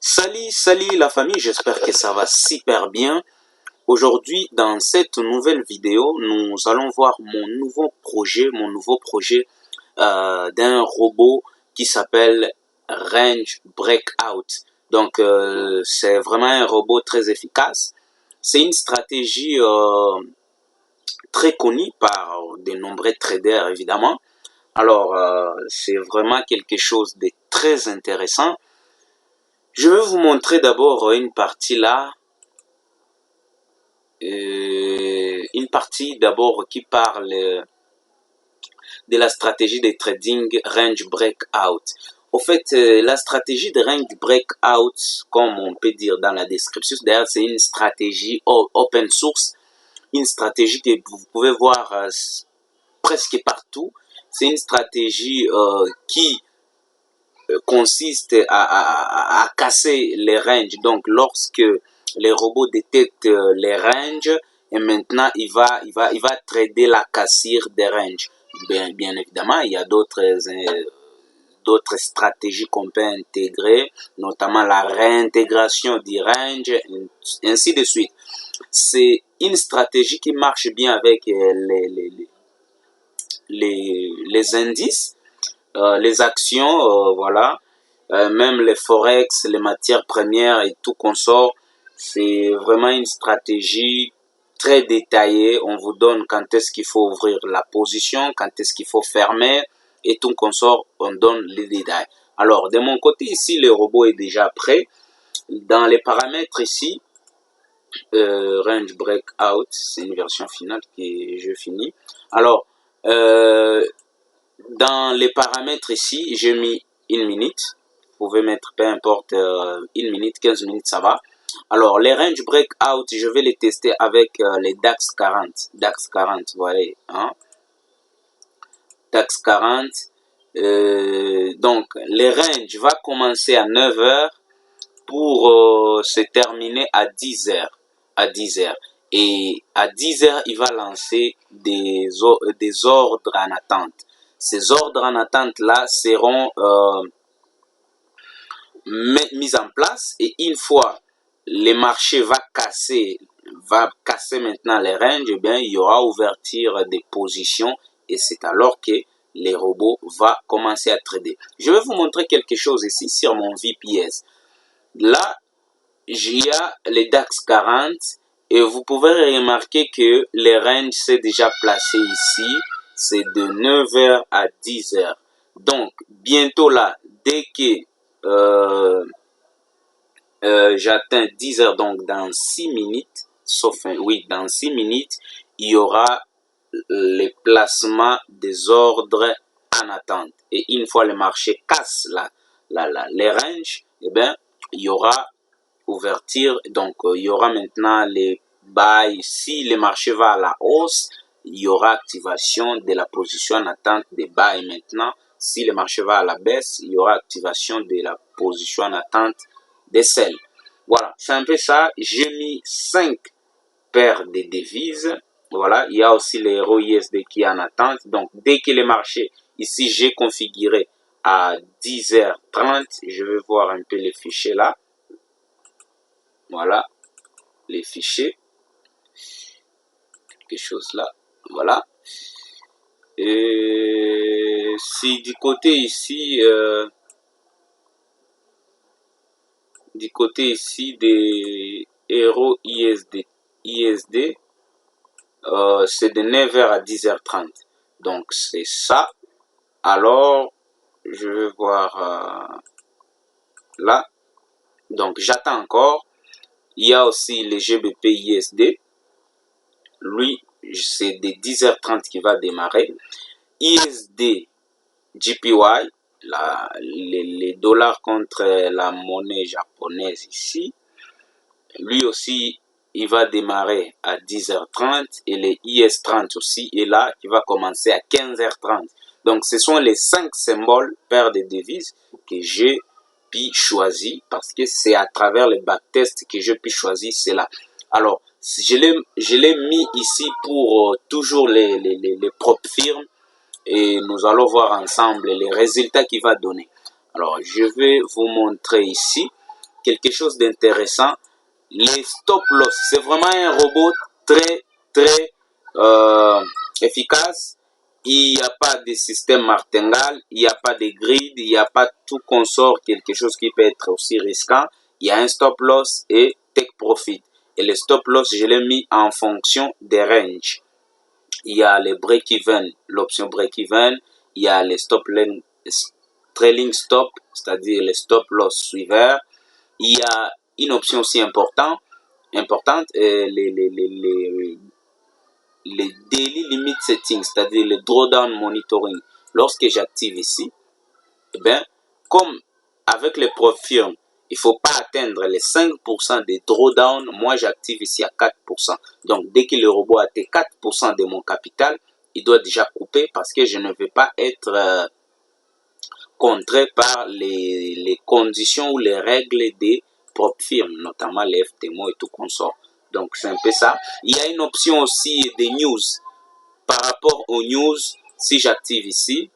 Salut la famille, j'espère que ça va super bien. Aujourd'hui, dans cette nouvelle vidéo, nous allons voir mon nouveau projet d'un robot qui s'appelle Range Breakout. Donc, c'est vraiment un robot très efficace. C'est une stratégie très connue par de nombreux traders, évidemment. Alors, c'est vraiment quelque chose de très intéressant. Je vais vous montrer d'abord une partie là. Une partie d'abord qui parle de la stratégie de trading range breakout. Au fait, la stratégie de range breakout, comme on peut dire dans la description, d'ailleurs c'est une stratégie open source, une stratégie que vous pouvez voir presque partout. C'est une stratégie qui consiste à casser les ranges. Donc lorsque les robots détectent les ranges, et maintenant il va trader la cassure des ranges. Bien évidemment, il y a d'autres stratégies qu'on peut intégrer, notamment la réintégration du range, ainsi de suite. C'est une stratégie qui marche bien avec les indices, les actions, voilà, même les forex, les matières premières et tout consort. C'est vraiment une stratégie très détaillée. On vous donne quand est-ce qu'il faut ouvrir la position, quand est-ce qu'il faut fermer et tout consort. On donne les détails. Alors, de mon côté ici, le robot est déjà prêt. Dans les paramètres ici, range breakout, c'est une version finale que je finis. Alors, dans les paramètres ici, j'ai mis 1 minute. Vous pouvez mettre peu importe 1 minute, 15 minutes, ça va. Alors, les range breakout, je vais les tester avec les DAX 40. DAX 40, voilà. Hein? DAX 40. Donc, les range va commencer à 9 h pour se terminer à 10 h. À 10 h. Et à 10 h, il va lancer des ordres en attente. Ces ordres en attente là seront mis en place, et une fois les marchés va casser maintenant les ranges, eh bien il y aura ouverture des positions, et c'est alors que les robots vont commencer à trader. Je vais vous montrer quelque chose ici sur mon VPS. Là, il y a les DAX 40 et vous pouvez remarquer que les ranges c'est déjà placé ici. C'est de 9 h à 10 h. Donc, bientôt là, dès que j'atteins 10 h, donc dans 6 minutes, dans 6 minutes, il y aura les placements des ordres en attente. Et une fois le marché casse les ranges, eh bien, il y aura ouverture. Donc, il y aura maintenant les buy. Si le marché va à la hausse, il y aura activation de la position en attente des buy maintenant. Si le marché va à la baisse, il y aura activation de la position en attente des sell. Voilà, c'est un peu ça. J'ai mis 5 paires de devises. Voilà, il y a aussi les ROI USD qui est en attente. Donc, dès que le marché, ici, j'ai configuré à 10h30, je vais voir un peu les fichiers là. Voilà, les fichiers. Quelque chose là. Voilà. Et si du côté ici, des Euro ISD, c'est de 9 h à 10h30. Donc c'est ça. Alors, je vais voir là. Donc j'attends encore. Il y a aussi les GBP ISD. Lui, c'est de 10h30 qui va démarrer. ISD JPY, les dollars contre la monnaie japonaise ici. Lui aussi, il va démarrer à 10h30, et les IS30 aussi est là, qui va commencer à 15h30. Donc, ce sont les 5 symboles paires de devises que j'ai pu choisir, parce que c'est à travers les backtests que j'ai pu choisir cela. Alors, je l'ai mis ici pour toujours les propres firmes, et nous allons voir ensemble les résultats qu'il va donner. Alors, je vais vous montrer ici. quelque chose d'intéressant, les stop loss. C'est vraiment un robot très efficace. Il n'y a pas de système martingale, il n'y a pas de grid, il n'y a pas tout consort, quelque chose qui peut être aussi risquant. Il y a un stop loss et take profit. Et le stop loss, je l'ai mis en fonction des ranges. Il y a les break-even, l'option break-even, il y a les trailing stop, c'est-à-dire les stop loss suiveurs. Il y a une option aussi importante, les daily limit settings, c'est-à-dire le drawdown monitoring. Lorsque j'active ici, eh bien, comme avec les preuves firmes, il ne faut pas atteindre les 5% de drawdown, moi j'active ici à 4%. Donc dès que le robot atteint 4% de mon capital, il doit déjà couper parce que je ne vais pas être contré par les conditions ou les règles des propres firmes, notamment les FTMO et tout consort. Donc c'est un peu ça. Il y a une option aussi des news. Par rapport aux news, si j'active ici,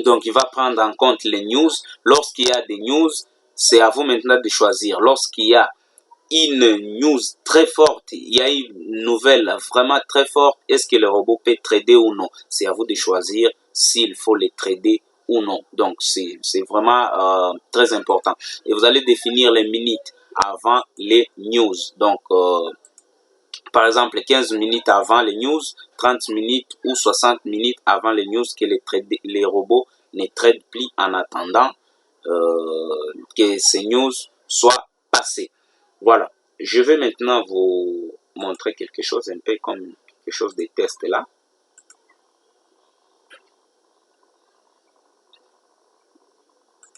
donc il va prendre en compte les news. Lorsqu'il y a des news, c'est à vous maintenant de choisir. Lorsqu'il y a une news très forte, il y a une nouvelle vraiment très forte, est-ce que le robot peut trader ou non? C'est à vous de choisir s'il faut les trader ou non. Donc c'est vraiment très important. Et vous allez définir les minutes avant les news. Donc par exemple 15 minutes avant les news, 30 minutes ou 60 minutes avant les news que les robots ne traitent plus en attendant que ces news soient passées. Voilà, je vais maintenant vous montrer quelque chose, un peu comme quelque chose de test là.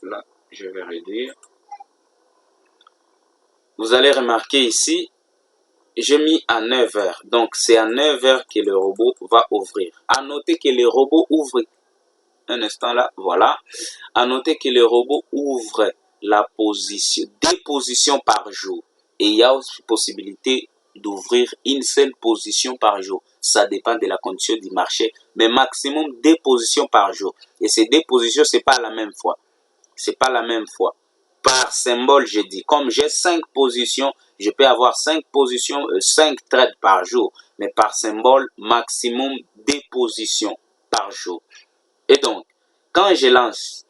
Là, je vais réduire. Vous allez remarquer ici, j'ai mis à 9 heures. Donc, c'est à 9 heures que le robot va ouvrir. À noter que le robot ouvre, un instant là, voilà. À noter que le robot ouvre la position, 2 positions par jour. Et il y a aussi possibilité d'ouvrir une seule position par jour. Ça dépend de la condition du marché, mais maximum 2 positions par jour. Et ces 2 positions, c'est pas la même fois. C'est pas la même fois. Par symbole, je dis, comme j'ai 5 positions, je peux avoir 5 positions, 5 trades par jour. Mais par symbole, maximum 2 positions par jour. Et donc, quand je lance,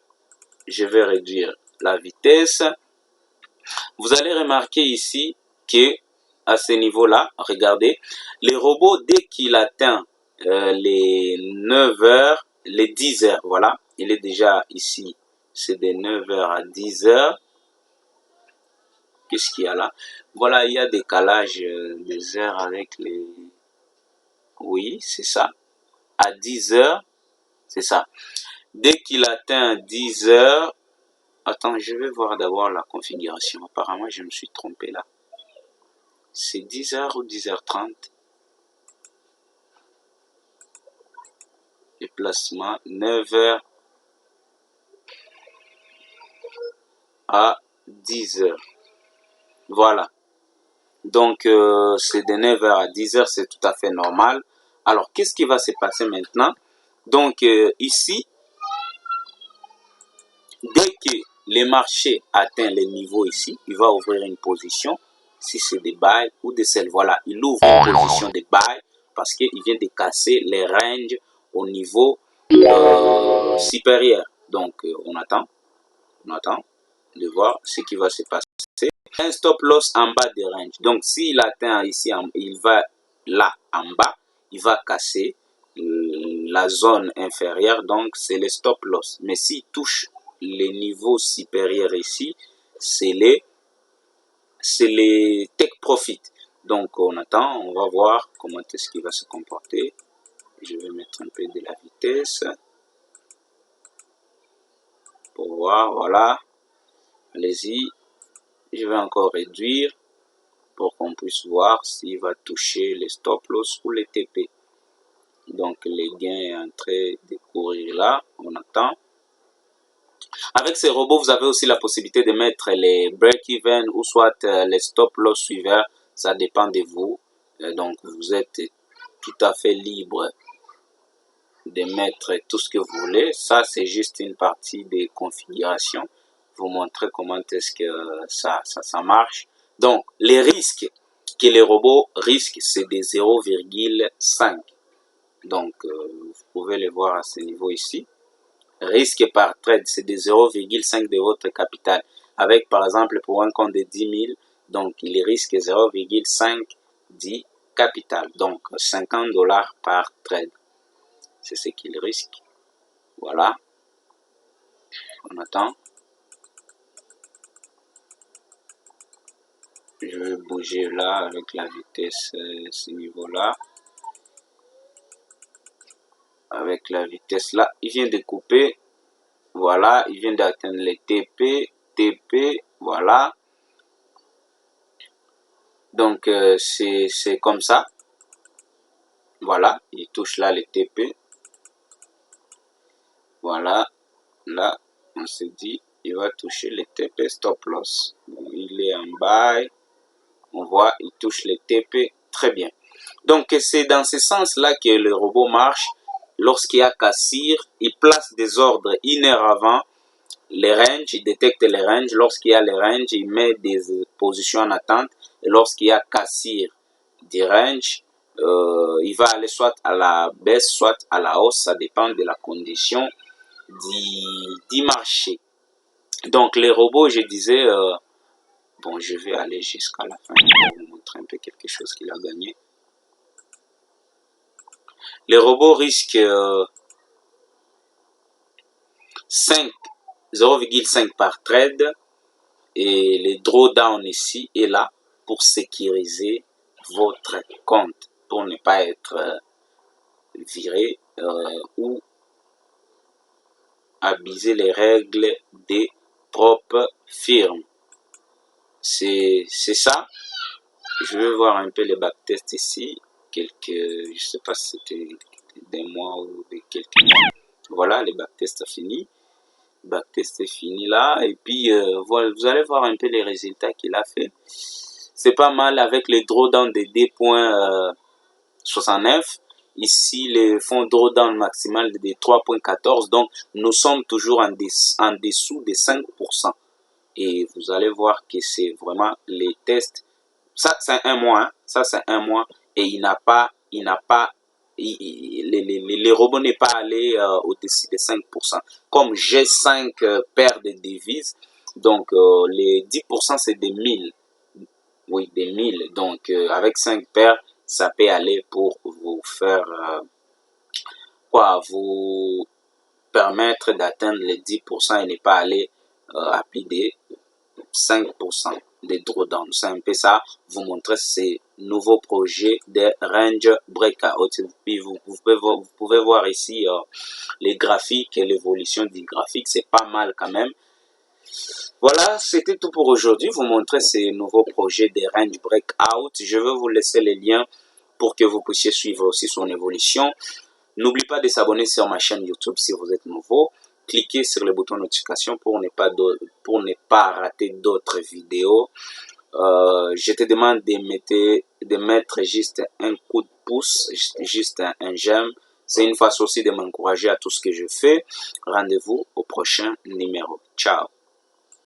je vais réduire la vitesse. Vous allez remarquer ici que à ce niveau-là, regardez, les robots, dès qu'il atteint les 9 heures, les 10 heures, voilà, il est déjà ici, c'est de 9 heures à 10 heures. Qu'est-ce qu'il y a là? Voilà, il y a décalage des heures avec les... Oui, c'est ça. À 10 heures, c'est ça. Dès qu'il atteint 10 heures, attends, je vais voir d'abord la configuration. Apparemment, je me suis trompé là. C'est 10 heures ou 10h30. Déplacement 9 heures à 10 heures. Voilà. Donc, c'est de 9 heures à 10 heures, c'est tout à fait normal. Alors, qu'est-ce qui va se passer maintenant? Donc, ici, dès que le marché atteint les niveaux ici, il va ouvrir une position. Si c'est des buy ou des sell, voilà, il ouvre une position de buy parce qu'il vient de casser les ranges au niveau supérieur. Donc, on attend de voir ce qui va se passer. Un stop loss en bas des ranges. Donc, s'il atteint ici, il va là en bas, il va casser la zone inférieure. Donc, c'est le stop loss. Mais s'il touche les niveaux supérieurs ici, c'est les take profit. Donc, on attend, on va voir comment est-ce qu'il va se comporter. Je vais mettre un peu de la vitesse pour voir, voilà. Allez-y, je vais encore réduire pour qu'on puisse voir s'il va toucher les stop loss ou les TP. Donc, les gains sont en train de courir là, on attend. Avec ces robots, vous avez aussi la possibilité de mettre les break-even ou soit les stop loss suivants. Ça dépend de vous. Donc, vous êtes tout à fait libre de mettre tout ce que vous voulez. Ça, c'est juste une partie des configurations. vous montrer comment est-ce que ça marche. Donc, les risques que les robots risquent, c'est des 0,5. Donc, vous pouvez les voir à ce niveau ici. Risque par trade, c'est des 0,5 de votre capital. Avec, par exemple, pour un compte de 10 000, donc il risque 0,5 du capital. Donc, 50 $ par trade. C'est ce qu'il risque. Voilà. On attend. Je vais bouger là avec la vitesse, ce niveau-là. Avec la vitesse là, il vient de couper. Voilà, il vient d'atteindre les TP, voilà. Donc, c'est comme ça. Voilà, il touche là les TP. Voilà, là, on se dit, il va toucher les TP stop loss. Bon, il est en bas, on voit, il touche les TP, très bien. Donc, c'est dans ce sens-là que le robot marche. Lorsqu'il y a cassure, il place des ordres une heure avant les ranges, il détecte les ranges. Lorsqu'il y a les ranges, il met des positions en attente. Et lorsqu'il y a cassure des ranges, il va aller soit à la baisse, soit à la hausse. Ça dépend de la condition du marché. Donc, les robots, je disais, bon, je vais aller jusqu'à la fin pour vous montrer un peu quelque chose qu'il a gagné. Les robots risquent 0,5 par trade. Et les drawdown ici et là pour sécuriser votre compte, pour ne pas être viré ou abuser les règles des propres firmes. C'est ça. Je vais voir un peu les backtests ici. Je sais pas si c'était des mois ou de quelques mois. Voilà, les backtests finis. Backtest est fini là. Et puis, voilà, vous allez voir un peu les résultats qu'il a fait. C'est pas mal avec les drawdown de 2,69. Ici, les fonds drawdown maximal de 3,14. Donc, nous sommes toujours en dessous de 5%. Et vous allez voir que c'est vraiment les tests. Ça, c'est un mois. Hein. Ça, c'est un mois. Et les robots n'est pas allé au-dessus de 5%. Comme j'ai 5 paires de devises, donc les 10% c'est des 1000. Oui, des 1000. Donc avec 5 paires, ça peut aller pour vous faire vous permettre d'atteindre les 10% et ne pas aller à plus de 5% des drawdowns. C'est un peu ça, vous montrer ces nouveaux projets de range breakout. Puis vous pouvez voir ici les graphiques et l'évolution du graphique, c'est pas mal quand même. Voilà, c'était tout pour aujourd'hui. Vous montrer ces nouveaux projets de range breakout. Je vais vous laisser les liens pour que vous puissiez suivre aussi son évolution. N'oubliez pas de s'abonner sur ma chaîne YouTube si vous êtes nouveau. Cliquez sur le bouton notification pour ne pas rater d'autres vidéos. Je te demande de mettre juste un coup de pouce, juste un j'aime. C'est une façon aussi de m'encourager à tout ce que je fais. Rendez-vous au prochain numéro. Ciao.